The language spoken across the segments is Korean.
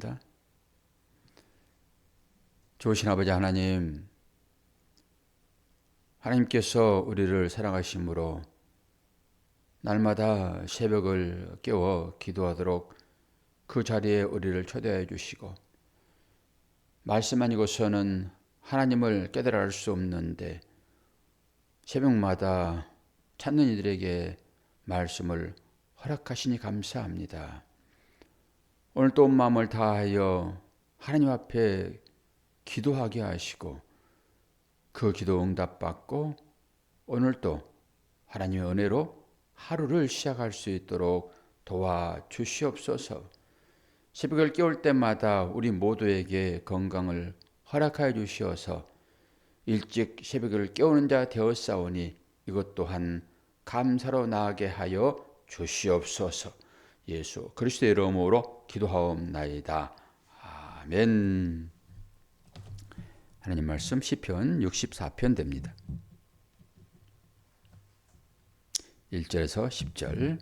기도하겠습니다. 좋으신 아버지 하나님, 하나님께서 우리를 사랑하심으로 날마다 새벽을 깨워 기도하도록 그 자리에 우리를 초대해 주시고, 말씀 아니고서는 하나님을 깨달아 알 수 없는데 새벽마다 찾는 이들에게 말씀을 허락하시니 감사합니다. 오늘 또 온 마음을 다하여 하나님 앞에 기도하게 하시고 그 기도 응답받고 오늘도 하나님의 은혜로 하루를 시작할 수 있도록 도와주시옵소서. 새벽을 깨울 때마다 우리 모두에게 건강을 허락하여 주시어서 일찍 새벽을 깨우는 자 되었사오니 이것 또한 감사로 나아가게 하여 주시옵소서. 예수 그리스도의 이름으로 기도하옵나이다. 아멘. 하나님 말씀 시편 64편 됩니다. 1절에서 10절.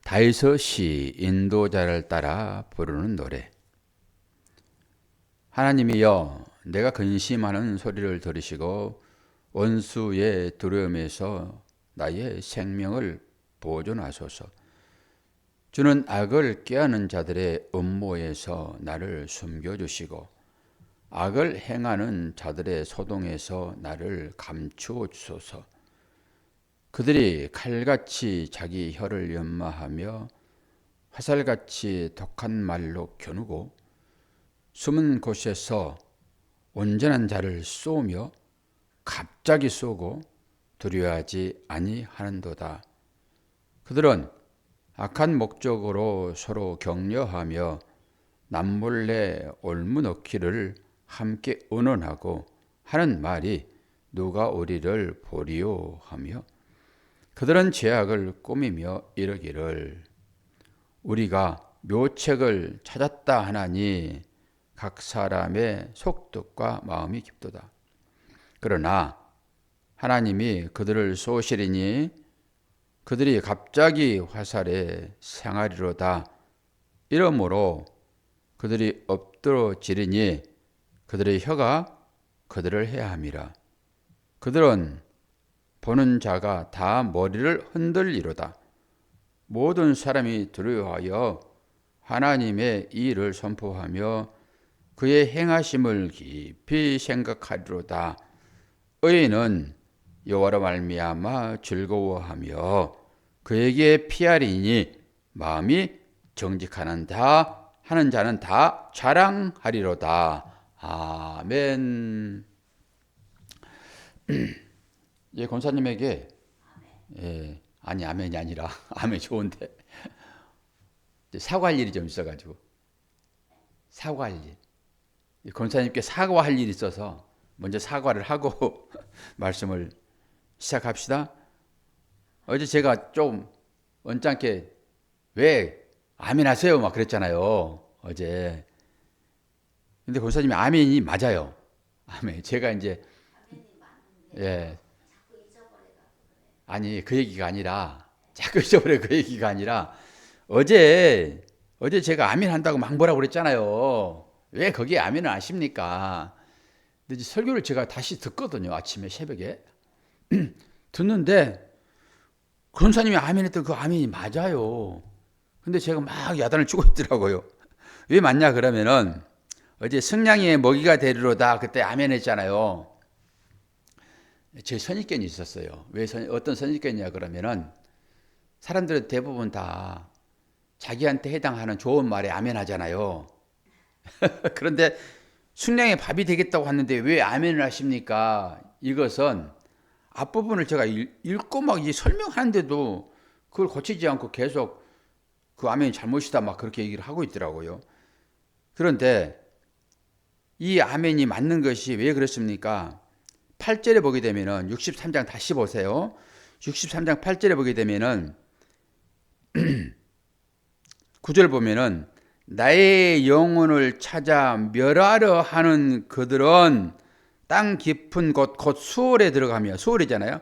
다윗의 시 인도자를 따라 부르는 노래. 하나님이여, 내가 근심하는 소리를 들으시고 원수의 두려움에서 나의 생명을 보존하소서. 주는 악을 꾀하는 자들의 음모에서 나를 숨겨주시고 악을 행하는 자들의 소동에서 나를 감추어 주소서. 그들이 칼같이 자기 혀를 연마하며 화살같이 독한 말로 겨누고 숨은 곳에서 온전한 자를 쏘며 갑자기 쏘고 두려워하지 아니하는도다. 그들은 악한 목적으로 서로 격려하며 남몰래 올무넣기를 함께 의논하고 하는 말이 누가 우리를 보리요 하며 그들은 죄악을 꾸미며 이르기를 우리가 묘책을 찾았다 하나니 각 사람의 속뜻과 마음이 깊도다. 그러나 하나님이 그들을 쏘시리니 그들이 갑자기 화살에 상하리로다. 이러므로 그들이 엎드러지리니 그들의 혀가 그들을 해함이라. 그들은 보는 자가 다 머리를 흔들리로다. 모든 사람이 두려워하여 하나님의 일을 선포하며 그의 행하심을 깊이 생각하리로다. 의인은 여호와로 말미암아 즐거워하며 그에게 피하리니 마음이 정직하는 다 하는 자는 다 자랑하리로다. 아멘. 예, 권사님에게 아니 아멘이 아니라 아멘 좋은데 사과할 일이 좀 있어가지고 사과할 일. 권사님께 사과할 일이 있어서 먼저 사과를 하고 말씀을 시작합시다. 어제 제가 좀 언짢게 왜 아멘 하세요 막 그랬잖아요 어제. 근데 권사님이 아멘이 맞아요. 아멘. 제가 이제 아니 그 얘기가 아니라 자꾸 잊어버려. 그 얘기가 아니라 어제 제가 아멘 한다고 막 뭐라고 그랬잖아요. 왜 거기에 아멘을 하십니까? 근데 이제 설교를 제가 다시 듣거든요. 아침에 새벽에 듣는데 권사님이 아멘 했던 그 아멘이 맞아요. 근데 제가 막 야단을 치고 있더라고요. 왜 맞냐 그러면은 어제 승냥이의 먹이가 되리로다 그때 아멘 했잖아요. 제 선입견이 있었어요. 왜 어떤 선입견이냐 그러면은 사람들은 대부분 다 자기한테 해당하는 좋은 말에 아멘 하잖아요. 그런데 승냥의 밥이 되겠다고 하는데 왜 아멘을 하십니까? 이것은 앞부분을 제가 읽고 막 설명하는데도 그걸 고치지 않고 계속 그 아멘이 잘못이다 막 그렇게 얘기를 하고 있더라고요. 그런데 이 아멘이 맞는 것이 왜 그렇습니까? 8절에 보게 되면은 63장 다시 보세요. 63장 8절에 보게 되면은 9절 보면은 나의 영혼을 찾아 멸하려 하는 그들은 땅 깊은 곳 곧 수월에 들어가며 수월이잖아요.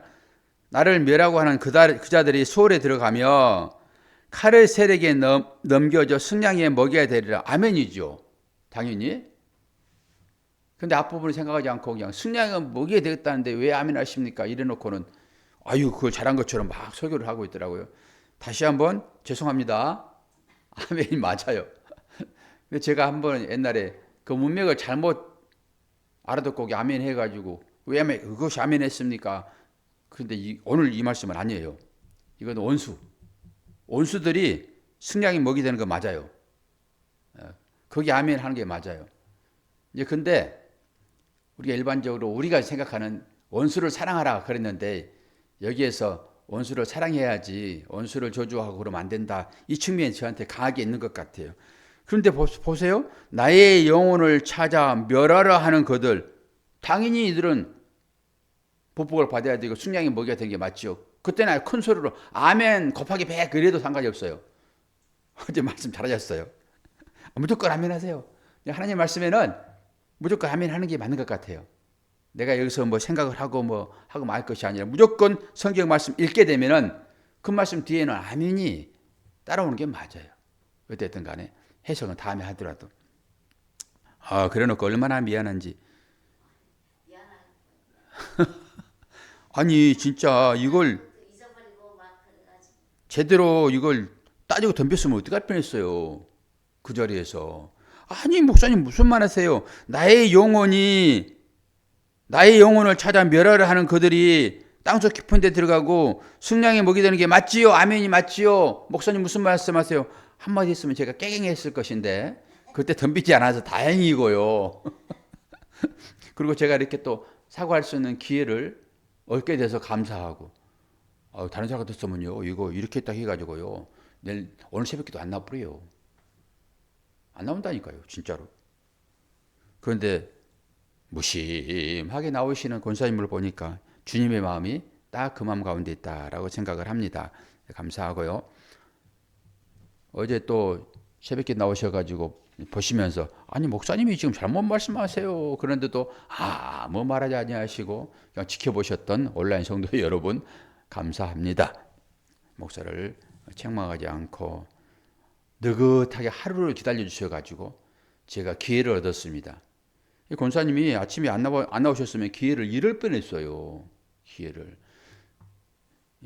나를 멸하고 하는 그 자들이 수월에 들어가며 칼을 세력에 넘겨져 승냥이의 먹이가 되리라. 아멘이죠. 당연히. 근데 앞부분을 생각하지 않고 그냥 승냥이가 먹이가 되겠다는데 왜 아멘 하십니까? 이래놓고는 아유 그걸 잘한 것처럼 막 설교를 하고 있더라고요. 다시 한번 죄송합니다. 아멘이 맞아요. 근데 제가 한번 옛날에 그 문맥을 잘못 알아듣고 아멘 해가지고 왜 아멘, 그것이 아멘 했습니까? 그런데 오늘 이 말씀은 아니에요. 이건 원수들이 승냥이 먹이 되는 거 맞아요. 거기 아멘 하는 게 맞아요. 이제 근데 우리가 일반적으로 우리가 생각하는 원수를 사랑하라 그랬는데 여기에서 원수를 사랑해야지 원수를 저주하고 그러면 안 된다. 이 측면이 저한테 강하게 있는 것 같아요. 그런데 보세요. 나의 영혼을 찾아 멸하라 하는 그들. 당연히 이들은 보복을 받아야 되고 승냥이 먹여야 되는 게 맞죠. 그때는 큰 소리로 아멘 곱하기 100 그래도 상관이 없어요. 어제 말씀 잘하셨어요. 무조건 아멘 하세요. 하나님 말씀에는 무조건 아멘 하는 게 맞는 것 같아요. 내가 여기서 뭐 생각을 하고 하고 말 것이 아니라 무조건 성경 말씀 읽게 되면은 그 말씀 뒤에는 아멘이 따라오는 게 맞아요. 어쨌든 간에 해석은 다음에 하더라도. 그래 놓고 얼마나 미안한지. 아니 진짜 이걸 제대로 이걸 따지고 덤볐으면 어떡할 뻔했어요. 그 자리에서. 아니 목사님 무슨 말 하세요. 나의 영혼을 찾아 멸하려 하는 그들이 땅속 깊은 데 들어가고 승냥이 먹이 되는 게 맞지요? 아멘이 맞지요? 목사님 무슨 말씀하세요? 한마디 했으면 제가 깨갱했을 것인데 그때 덤비지 않아서 다행이고요. 그리고 제가 이렇게 또 사과할 수 있는 기회를 얻게 돼서 감사하고 다른 사람 같았으면요 이거 이렇게 딱 해가지고요 오늘 새벽기도 안 나버려요. 안 나온다니까요 진짜로. 그런데 무심하게 나오시는 권사님을 보니까 주님의 마음이 딱 그 마음 가운데 있다라고 생각을 합니다. 감사하고요. 어제 또 새벽에 나오셔가지고 보시면서 아니 목사님이 지금 잘못 말씀하세요. 그런데도 뭐 말하지 아니하시고 그냥 지켜보셨던 온라인 성도 여러분 감사합니다. 목사를 책망하지 않고 느긋하게 하루를 기다려 주셔가지고 제가 기회를 얻었습니다. 권사님이 아침에 안 나오셨으면 기회를 잃을 뻔했어요. 기회를.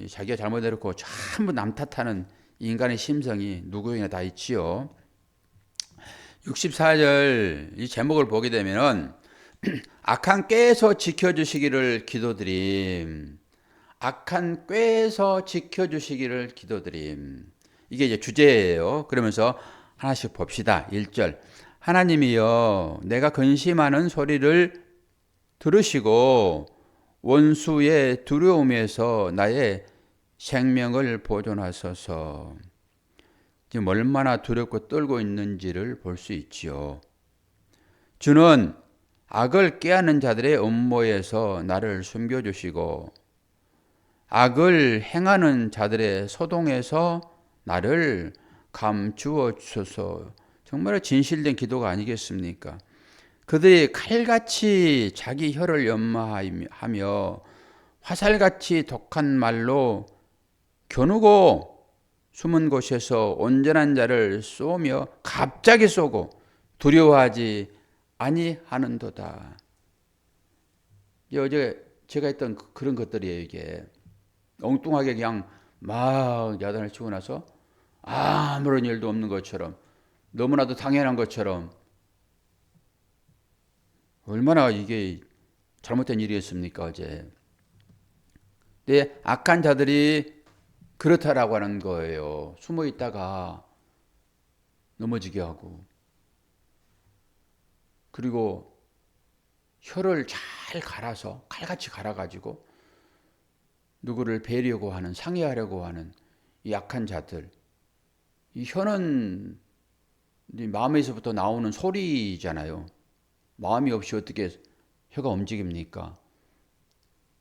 자기가 잘못해놓고 전부 남 탓하는 인간의 심성이 누구에게나 다 있지요. 64절 이 제목을 보게 되면 악한 꾀에서 지켜주시기를 기도드림. 악한 꾀에서 지켜주시기를 기도드림. 이게 이제 주제예요. 그러면서 하나씩 봅시다. 1절 하나님이여 내가 근심하는 소리를 들으시고 원수의 두려움에서 나의 생명을 보존하소서. 지금 얼마나 두렵고 떨고 있는지를 볼 수 있지요. 주는 악을 꾀하는 자들의 음모에서 나를 숨겨주시고 악을 행하는 자들의 소동에서 나를 감추어 주소서. 정말 진실된 기도가 아니겠습니까? 그들이 칼같이 자기 혀를 연마하며 화살같이 독한 말로 겨누고 숨은 곳에서 온전한 자를 쏘며 갑자기 쏘고 두려워하지 아니하는도다. 어제 제가 했던 그런 것들이에요. 이게 엉뚱하게 그냥 막 야단을 치고 나서 아무런 일도 없는 것처럼 너무나도 당연한 것처럼 얼마나 이게 잘못된 일이었습니까 어제. 근데 악한 자들이 그렇다라고 하는 거예요. 숨어 있다가 넘어지게 하고 그리고 혀를 잘 갈아서 칼같이 갈아가지고 누구를 베려고 하는 상해하려고 하는 이 악한 자들. 이 혀는 마음에서부터 나오는 소리잖아요. 마음이 없이 어떻게 혀가 움직입니까?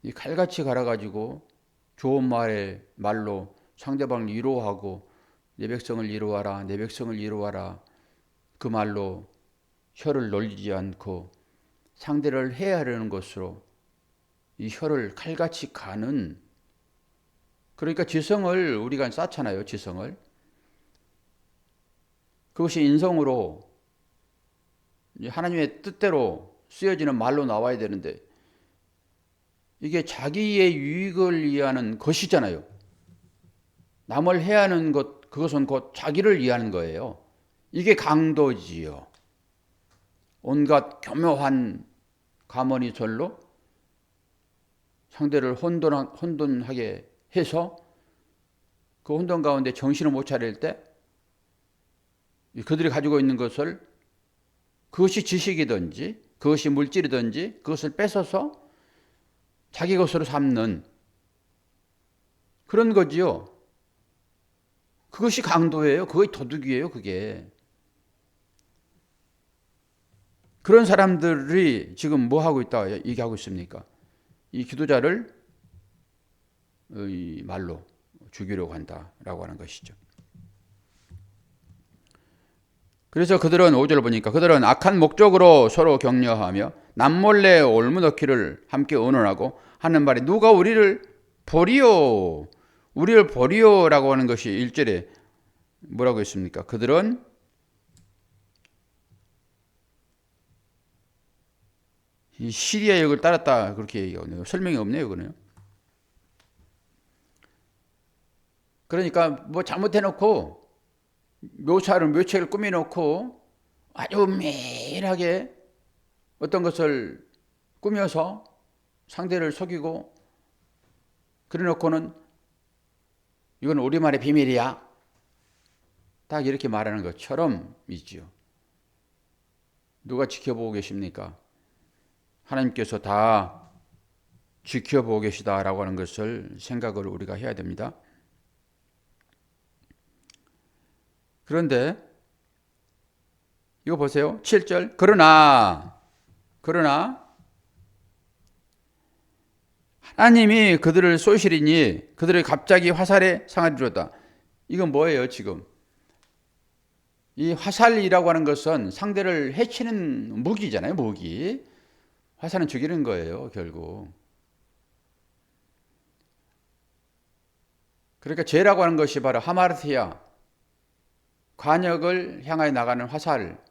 이 칼같이 갈아가지고 좋은 말로 상대방을 위로하고 내 백성을 위로하라, 내 백성을 위로하라. 그 말로 혀를 놀리지 않고 상대를 해하려는 것으로 이 혀를 칼같이 가는. 그러니까 지성을 우리가 쌓잖아요. 지성을. 그것이 인성으로 하나님의 뜻대로 쓰여지는 말로 나와야 되는데 이게 자기의 유익을 위하는 것이잖아요. 남을 해하는 것, 그것은 곧 자기를 위하는 거예요. 이게 강도지요. 온갖 교묘한 가머니절로 상대를 혼돈하게 해서 그 혼돈 가운데 정신을 못 차릴 때 그들이 가지고 있는 것을 그것이 지식이든지 그것이 물질이든지 그것을 뺏어서 자기 것으로 삼는 그런 거지요. 그것이 강도예요. 그것이 도둑이에요. 그게. 그런 사람들이 지금 뭐 하고 있다 얘기하고 있습니까? 이 기도자를 이 말로 죽이려고 한다라고 하는 것이죠. 그래서 그들은 5절 보니까 그들은 악한 목적으로 서로 격려하며 남몰래 올무넣기를 함께 의논하고 하는 말이 누가 우리를 보리오 라고 하는 것이 1절에 뭐라고 했습니까? 그들은 이 시리아 역을 따랐다 그렇게 얘기하네요. 설명이 없네요. 그거는. 그러니까 뭐 잘못해놓고 묘책을 꾸며놓고 아주 매일하게 어떤 것을 꾸며서 상대를 속이고 그래놓고는 이건 우리만의 비밀이야. 딱 이렇게 말하는 것처럼 있지요. 누가 지켜보고 계십니까? 하나님께서 다 지켜보고 계시다라고 하는 것을 생각을 우리가 해야 됩니다. 그런데 이거 보세요. 7절 그러나 하나님이 그들을 쏘시리니 그들을 갑자기 화살에 상하리로다. 이건 뭐예요 지금? 이 화살이라고 하는 것은 상대를 해치는 무기잖아요. 무기. 화살은 죽이는 거예요 결국. 그러니까 죄라고 하는 것이 바로 하마르티아 관역을 향하여 나가는 화살,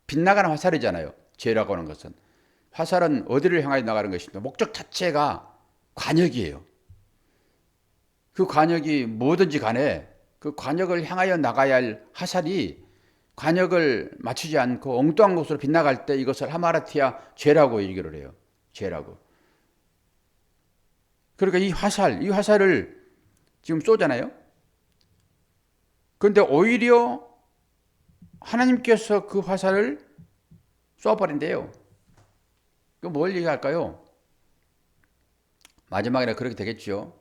빗나가는 화살이잖아요. 죄라고 하는 것은. 화살은 어디를 향하여 나가는 것입니다. 목적 자체가 관역이에요. 그 관역이 뭐든지 간에 그 관역을 향하여 나가야 할 화살이 관역을 맞추지 않고 엉뚱한 곳으로 빗나갈 때 이것을 하마르티아 죄라고 얘기를 해요. 죄라고. 그러니까 이 화살을 지금 쏘잖아요. 그런데 오히려 하나님께서 그 화살을 쏘아버린대요. 그 뭘 얘기할까요? 마지막에 그렇게 되겠죠.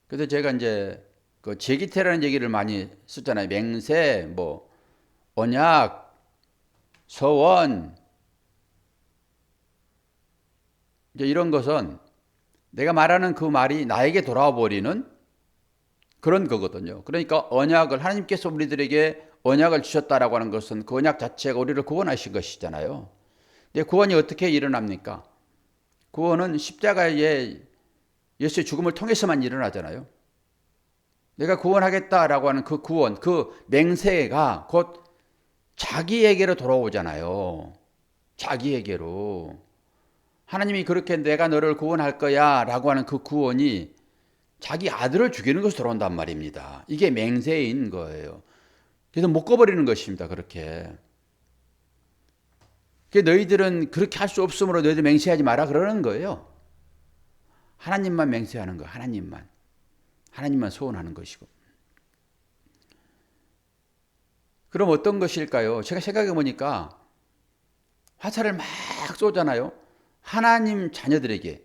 그래서 제가 이제 그 제기태라는 얘기를 많이 썼잖아요. 맹세, 뭐 언약, 서원 이제 이런 것은 내가 말하는 그 말이 나에게 돌아와 버리는 그런 거거든요. 그러니까 언약을 하나님께서 우리들에게 언약을 주셨다라고 하는 것은 그 언약 자체가 우리를 구원하신 것이잖아요. 근데 구원이 어떻게 일어납니까? 구원은 십자가의 예수의 죽음을 통해서만 일어나잖아요. 내가 구원하겠다라고 하는 그 구원, 그 맹세가 곧 자기에게로 돌아오잖아요. 자기에게로. 하나님이 그렇게 내가 너를 구원할 거야 라고 하는 그 구원이 자기 아들을 죽이는 것으로 돌아온단 말입니다. 이게 맹세인 거예요. 그래서 묶어버리는 것입니다. 그렇게. 너희들은 그렇게 할 수 없으므로 너희들 맹세하지 마라 그러는 거예요. 하나님만 맹세하는 거예요. 하나님만 소원하는 것이고. 그럼 어떤 것일까요? 제가 생각해 보니까 화살을 막 쏘잖아요. 하나님 자녀들에게,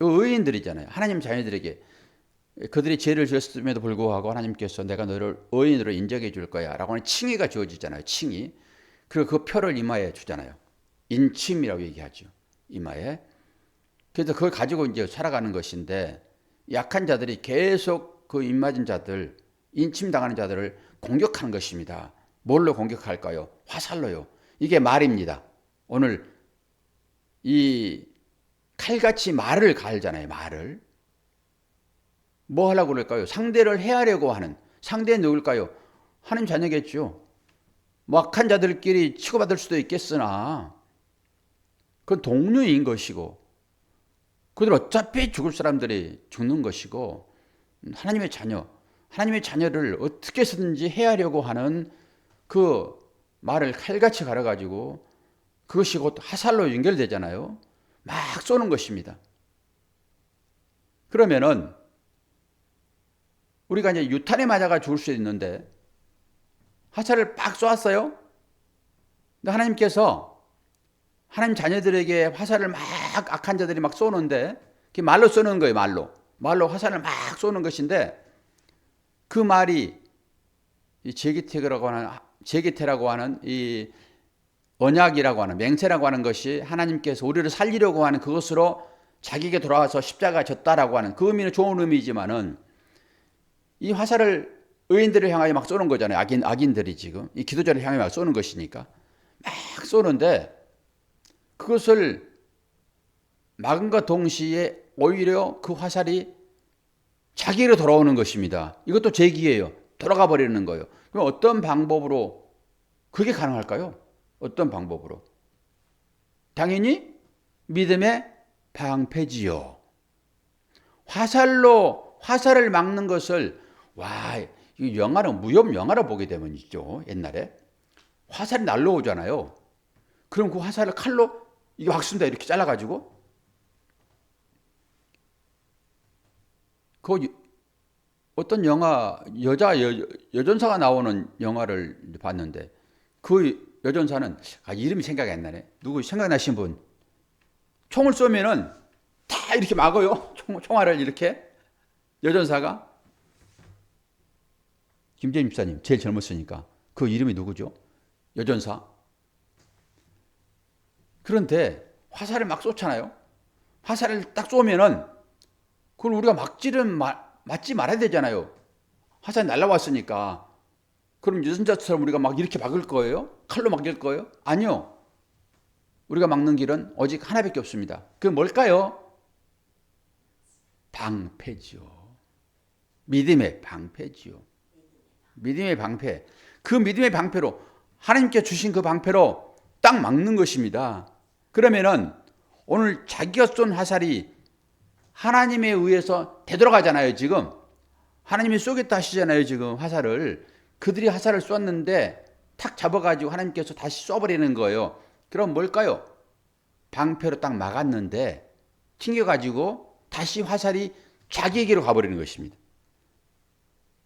의인들이잖아요. 하나님 자녀들에게 그들이 죄를 지었음에도 불구하고 하나님께서 내가 너를 의인으로 인정해 줄 거야 라고 하는 칭의가 주어지잖아요. 칭의. 그리고 그 표를 이마에 주잖아요. 인침이라고 얘기하죠. 이마에. 그래서 그걸 가지고 이제 살아가는 것인데 약한 자들이 계속 그 입맞은 자들, 인침당하는 자들을 공격하는 것입니다. 뭘로 공격할까요? 화살로요. 이게 말입니다. 오늘 이 칼같이 말을 갈잖아요. 말을. 뭐 하려고 그럴까요? 상대를 해하려고 하는, 상대는 누굴까요? 하나님 자녀겠죠. 뭐 악한 자들끼리 치고받을 수도 있겠으나 그건 동료인 것이고 그들 어차피 죽을 사람들이 죽는 것이고 하나님의 자녀, 하나님의 자녀를 어떻게 해서든지 해하려고 하는 그 말을 칼같이 갈아가지고 그것이 곧 화살로 연결되잖아요. 막 쏘는 것입니다. 그러면은 우리가 이제 유탄에 맞아가 죽을 수 있는데 화살을 빡 쏘았어요. 근데 하나님께서 하나님 자녀들에게 화살을 막 악한 자들이 막 쏘는데 그게 말로 쏘는 거예요. 말로 화살을 막 쏘는 것인데 그 말이 이 제기태라고 하는 이 언약이라고 하는 맹세라고 하는 것이 하나님께서 우리를 살리려고 하는 그것으로 자기에게 돌아와서 십자가 졌다라고 하는 그 의미는 좋은 의미지만은 이 화살을 의인들을 향하여 막 쏘는 거잖아요. 악인들이 지금 이 기도자를 향해 막 쏘는 것이니까 막 쏘는데 그것을 막음과 동시에 오히려 그 화살이 자기로 돌아오는 것입니다. 이것도 제기예요. 돌아가 버리는 거예요. 그럼 어떤 방법으로 그게 가능할까요? 어떤 방법으로? 당연히 믿음의 방패지요. 화살을 막는 것을 이 영화는 무협 영화를 보게 되면 있죠. 옛날에 화살이 날라오잖아요. 그럼 그 화살을 칼로 이게 확 쏜다 이렇게 잘라가지고 그 어떤 영화 여전사가 나오는 영화를 봤는데 그 여전사는 이름이 생각이 안 나네. 누구 생각나신 분? 총을 쏘면은 다 이렇게 막아요. 총알을 이렇게 여전사가 김재림 집사님 제일 젊었으니까 그 이름이 누구죠? 여전사. 그런데 화살을 막 쏘잖아요. 화살을 딱 쏘면은 그걸 우리가 맞지 말아야 되잖아요. 화살이 날라왔으니까. 그럼 여전사처럼 우리가 막 이렇게 막을 거예요? 칼로 막을 거예요? 아니요. 우리가 막는 길은 오직 하나밖에 없습니다. 그게 뭘까요? 방패지요. 믿음의 방패지요. 믿음의 방패. 그 믿음의 방패로 하나님께 주신 그 방패로 딱 막는 것입니다. 그러면은 오늘 자기가 쏜 화살이 하나님에 의해서 되돌아가잖아요. 지금 하나님이 쏘겠다 하시잖아요. 지금 화살을 그들이 화살을 쐈는데 탁 잡아가지고 하나님께서 다시 쏘버리는 거예요. 그럼 뭘까요? 방패로 딱 막았는데 튕겨가지고 다시 화살이 자기에게로 가버리는 것입니다.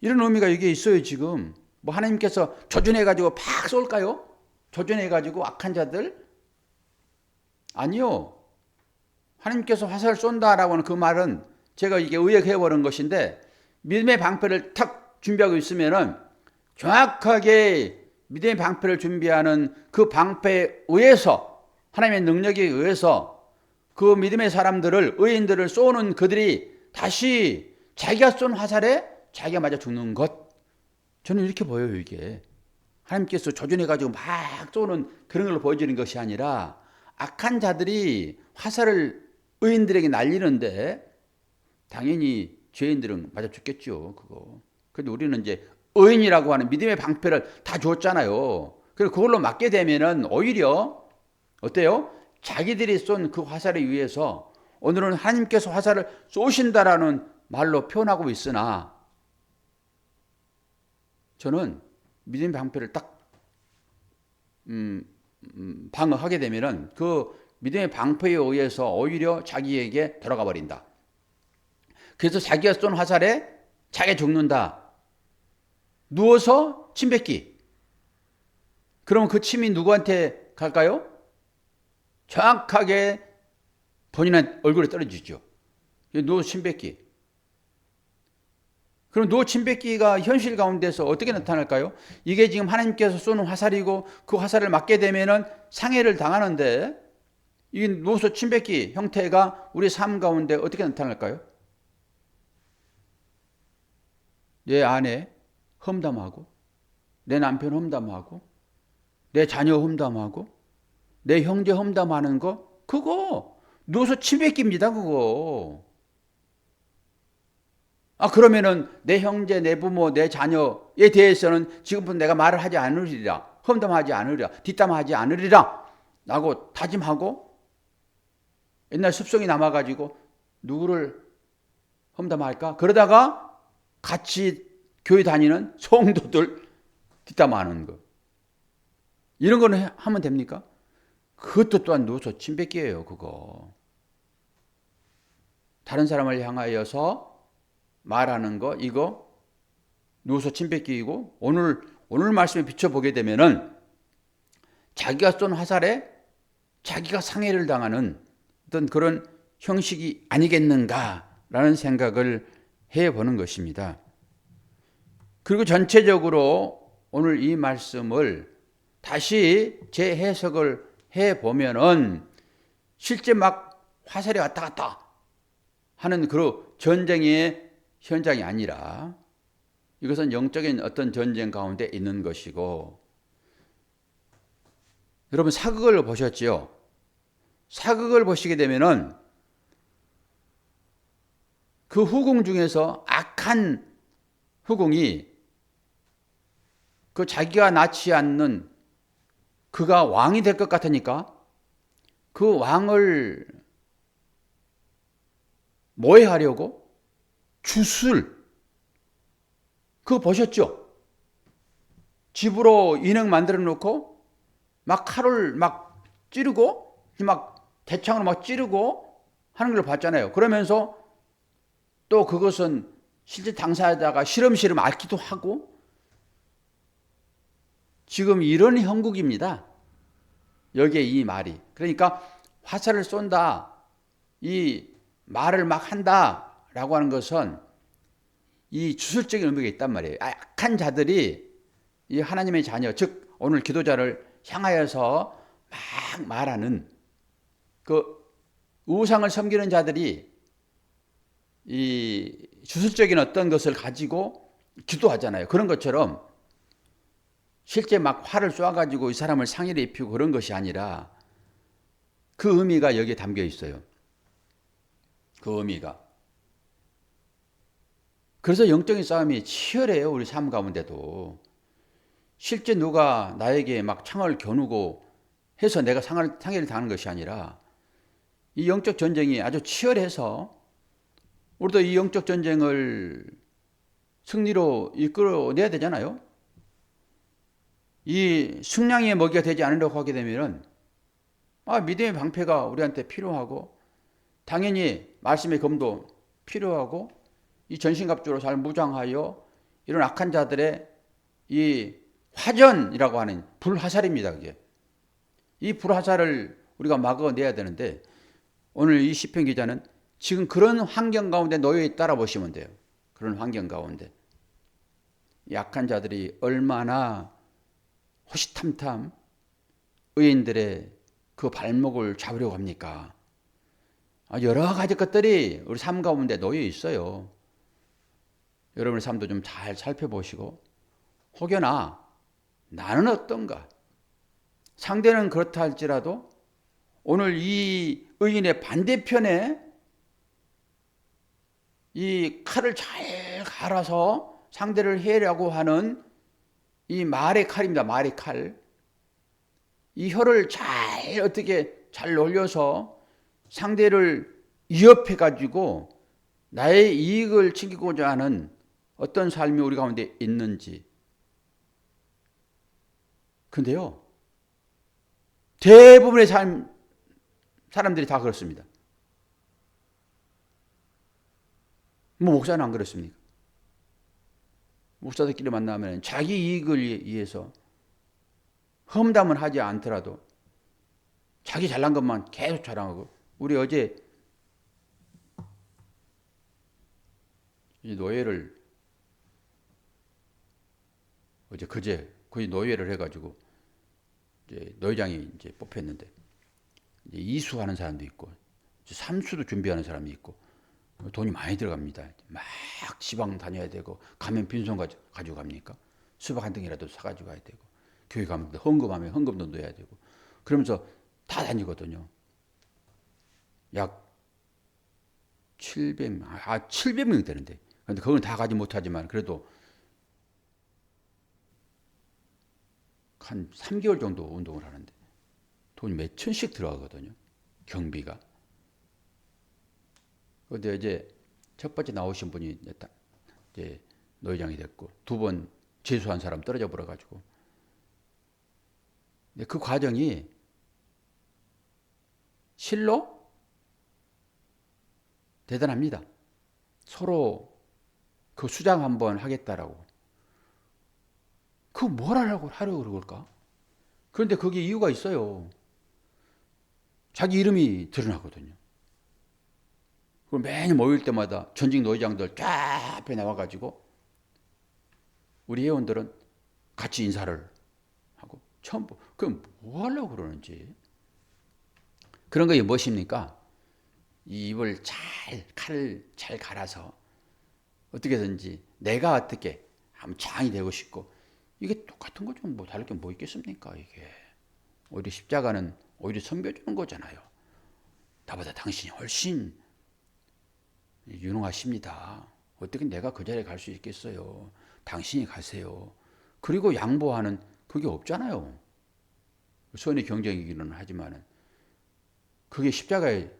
이런 의미가 여기에 있어요. 지금 뭐 하나님께서 조준해가지고 팍 쏠까요? 조준해가지고 악한 자들? 아니요. 하나님께서 화살을 쏜다라고 하는 그 말은 제가 이게 의역해버린 것인데 믿음의 방패를 탁 준비하고 있으면은 정확하게 믿음의 방패를 준비하는 그 방패에 의해서 하나님의 능력에 의해서 그 믿음의 사람들을 의인들을 쏘는 그들이 다시 자기가 쏜 화살에 자기가 맞아 죽는 것. 저는 이렇게 보여요. 이게 하나님께서 조준해가지고 막 쏘는 그런 걸로 보여주는 것이 아니라 악한 자들이 화살을 의인들에게 날리는데 당연히 죄인들은 맞아 죽겠죠. 그거. 그런데 우리는 이제 의인이라고 하는 믿음의 방패를 다 줬잖아요. 그리고 그걸로 맞게 되면은 오히려 어때요? 자기들이 쏜 그 화살에 의해서 오늘은 하나님께서 화살을 쏘신다라는 말로 표현하고 있으나 저는 믿음의 방패를 딱 방어하게 되면은 그 믿음의 방패에 의해서 오히려 자기에게 돌아가 버린다. 그래서 자기가 쏜 화살에 자기가 죽는다. 누워서 침 뱉기. 그러면 그 침이 누구한테 갈까요? 정확하게 본인의 얼굴에 떨어지죠. 누워서 침 뱉기. 그럼 누워 침 뱉기가 현실 가운데서 어떻게 나타날까요? 이게 지금 하나님께서 쏘는 화살이고 그 화살을 맞게 되면은 상해를 당하는데 이 누워서 침 뱉기 형태가 우리 삶 가운데 어떻게 나타날까요? 내 아내 험담하고 내 남편 험담하고 내 자녀 험담하고 내 형제 험담하는 거 그거 누워서 침 뱉기입니다. 그거 그러면은 내 형제, 내 부모, 내 자녀에 대해서는 지금부터 내가 말을 하지 않으리라. 험담하지 않으리라. 뒷담하지 않으리라. 라고 다짐하고 옛날 습성이 남아가지고 누구를 험담할까? 그러다가 같이 교회 다니는 성도들 뒷담하는 거. 이런 거는 하면 됩니까? 그것도 또한 누워서 침 뱉기예요, 그거. 다른 사람을 향하여서 말하는 거, 이거 누워서 침 뱉기이고, 오늘 말씀에 비춰보게 되면은 자기가 쏜 화살에 자기가 상해를 당하는 어떤 그런 형식이 아니겠는가라는 생각을 해보는 것입니다. 그리고 전체적으로 오늘 이 말씀을 다시 재해석을 해보면은 실제 막 화살이 왔다 갔다 하는 그런 전쟁의 현장이 아니라 이것은 영적인 어떤 전쟁 가운데 있는 것이고, 여러분 사극을 보셨지요? 사극을 보시게 되면은 그 후궁 중에서 악한 후궁이 그 자기가 낳지 않는 그가 왕이 될 것 같으니까 그 왕을 모해하려고 주술, 그거 보셨죠? 집으로 인형 만들어 놓고 막 칼을 막 찌르고 막 대창으로 막 찌르고 하는 걸 봤잖아요. 그러면서 또 그것은 실제 당사자가 시름시름 앓기도 하고, 지금 이런 형국입니다. 여기에 이 말이. 그러니까 화살을 쏜다, 이 말을 막 한다라고 하는 것은 이 주술적인 의미가 있단 말이에요. 악한 자들이 이 하나님의 자녀, 즉 오늘 기도자를 향하여서 막 말하는 그 우상을 섬기는 자들이 이 주술적인 어떤 것을 가지고 기도하잖아요. 그런 것처럼 실제 막 활을 쏘아가지고 이 사람을 상해를 입히고 그런 것이 아니라 그 의미가 여기에 담겨 있어요. 그 의미가. 그래서 영적인 싸움이 치열해요. 우리 삶 가운데도. 실제 누가 나에게 막 창을 겨누고 해서 내가 상해를 당하는 것이 아니라 이 영적 전쟁이 아주 치열해서 우리도 이 영적 전쟁을 승리로 이끌어내야 되잖아요. 이 승량의 먹이가 되지 않으려고 하게 되면은 믿음의 방패가 우리한테 필요하고, 당연히 말씀의 검도 필요하고, 이 전신갑주로 잘 무장하여 이런 악한 자들의 이 화전이라고 하는 불화살입니다. 그게. 이 불화살을 우리가 막아내야 되는데, 오늘 이 시편 기자는 지금 그런 환경 가운데 놓여 있다라 보시면 돼요. 그런 환경 가운데 약한 자들이 얼마나 호시탐탐 의인들의 그 발목을 잡으려고 합니까? 여러 가지 것들이 우리 삶 가운데 놓여 있어요. 여러분의 삶도 좀 잘 살펴보시고, 혹여나 나는 어떤가? 상대는 그렇다 할지라도 오늘 이 의인의 반대편에 이 칼을 잘 갈아서 상대를 해라고 하는 이 말의 칼입니다. 말의 칼. 이 혀를 잘 어떻게 잘 놀려서 상대를 위협해 가지고 나의 이익을 챙기고자 하는 어떤 삶이 우리 가운데 있는지. 근데요, 대부분의 사람들이 다 그렇습니다. 목사는 안 그렇습니까? 목사들끼리 만나면 자기 이익을 위해서 험담을 하지 않더라도 자기 잘난 것만 계속 자랑하고. 우리 어제 이 노예를 그제 노예를 해가지고 이제 노회장이 이제 뽑혔는데, 이제 이수하는 사람도 있고 삼수도 준비하는 사람이 있고 돈이 많이 들어갑니다. 막 지방 다녀야 되고, 가면 빈손 가지고 갑니까? 수박 한 등이라도 사가지고 가야 되고, 교회 가면 헌금하면 헌금도 넣어야 되고, 그러면서 다 다니거든요. 약 700명 되는데 근데 그건 다 가지 못하지만 그래도 한 3개월 정도 운동을 하는데 돈이 몇 천씩 들어가거든요. 경비가. 근데 이제 첫 번째 나오신 분이 이제 노회장이 됐고, 두 번 재수한 사람 떨어져 버려가지고. 근데 그 과정이 실로 대단합니다. 서로 그 수장 한번 하겠다라고. 그거 뭘 하려고 그럴까? 그런데 거기에 이유가 있어요. 자기 이름이 드러나거든요. 그럼 매년 모일 때마다 전직 노회장들 쫙 앞에 나와가지고 우리 회원들은 같이 인사를 하고 처음 그럼 뭐 하려고 그러는지. 그런 게 무엇입니까? 이 입을 칼을 잘 갈아서 어떻게든지 내가 어떻게 장이 되고 싶고, 이게 똑같은 거죠. 뭐 다를 게 뭐 있겠습니까? 이게 오히려 십자가는 오히려 섬겨주는 거잖아요. 나보다 당신이 훨씬 유능하십니다. 어떻게 내가 그 자리에 갈 수 있겠어요? 당신이 가세요. 그리고 양보하는 그게 없잖아요. 선의 경쟁이기는 하지만은 그게 십자가의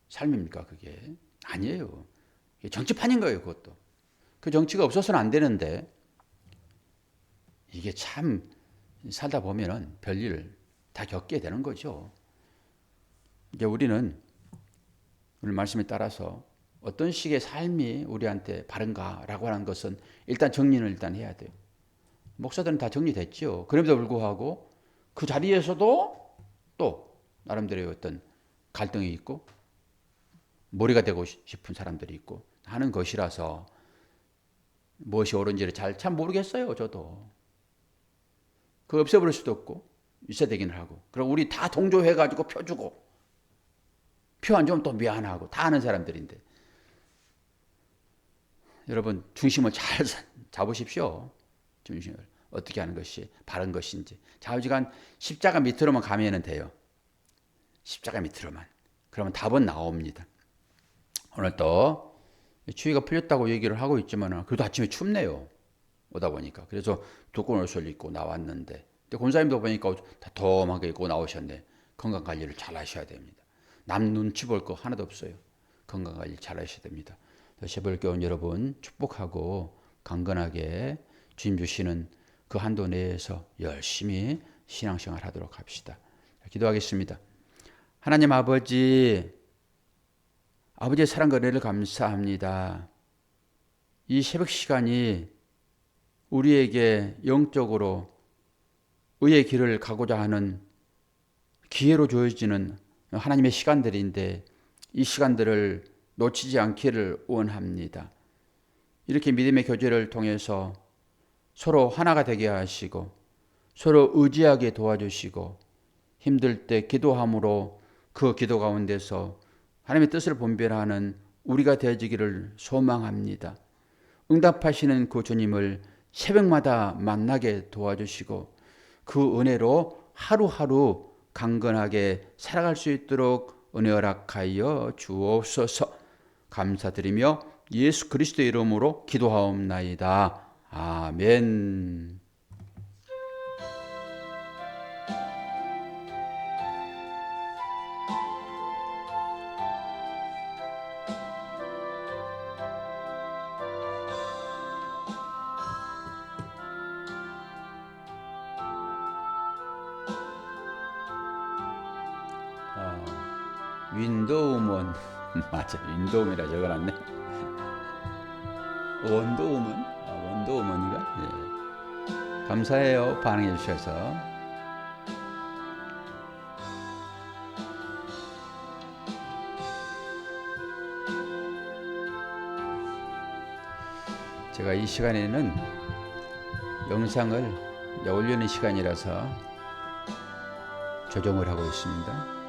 삶입니까? 그게 아니에요. 정치판인 거예요. 그것도. 그 정치가 없어서는 안 되는데, 이게 참 살다 보면은 별일 다 겪게 되는 거죠. 이제 우리는 오늘 말씀에 따라서 어떤 식의 삶이 우리한테 바른가라고 하는 것은 일단 정리는 일단 해야 돼요. 목사들은 다 정리됐죠. 그럼에도 불구하고 그 자리에서도 또 나름대로의 어떤 갈등이 있고 머리가 되고 싶은 사람들이 있고 하는 것이라서 무엇이 옳은지를 잘 모르겠어요. 저도. 그거 없애버릴 수도 없고 있어야 되긴 하고, 그리고 우리 다 동조해가지고 펴주고, 표 안 주면 또 미안하고, 다 아는 사람들인데, 여러분 중심을 잘 잡으십시오. 중심을 어떻게 하는 것이 바른 것인지. 좌우지간 십자가 밑으로만 가면은 돼요. 십자가 밑으로만. 그러면 답은 나옵니다. 오늘 또 추위가 풀렸다고 얘기를 하고 있지만 그래도 아침에 춥네요. 오다 보니까. 그래서 두꺼운 옷을 입고 나왔는데, 근데 권사님도 보니까 다 덤하게 입고 나오셨네. 건강 관리를 잘 하셔야 됩니다. 남 눈치 볼 거 하나도 없어요. 건강 관리 잘 하셔야 됩니다. 새벽교원 여러분 축복하고 강건하게 주님 주시는 그 한도 내에서 열심히 신앙생활 하도록 합시다. 기도하겠습니다. 하나님 아버지의 사랑과 은혜를 감사합니다. 이 새벽 시간이 우리에게 영적으로 의의 길을 가고자 하는 기회로 주어지는 하나님의 시간들인데, 이 시간들을 놓치지 않기를 원합니다. 이렇게 믿음의 교제를 통해서 서로 하나가 되게 하시고 서로 의지하게 도와주시고, 힘들 때 기도함으로 그 기도 가운데서 하나님의 뜻을 분별하는 우리가 되어지기를 소망합니다. 응답하시는 그 주님을 새벽마다 만나게 도와주시고 그 은혜로 하루하루 강건하게 살아갈 수 있도록 은혜 허락하여 주옵소서. 감사드리며 예수 그리스도의 이름으로 기도하옵나이다. 아멘. 윈도우먼 맞아, 윈도우이라 적어놨네. 원도우먼? 원도우먼이가? 예. 감사해요, 반응해 주셔서. 제가 이 시간에는 영상을 올리는 시간이라서 조정을 하고 있습니다.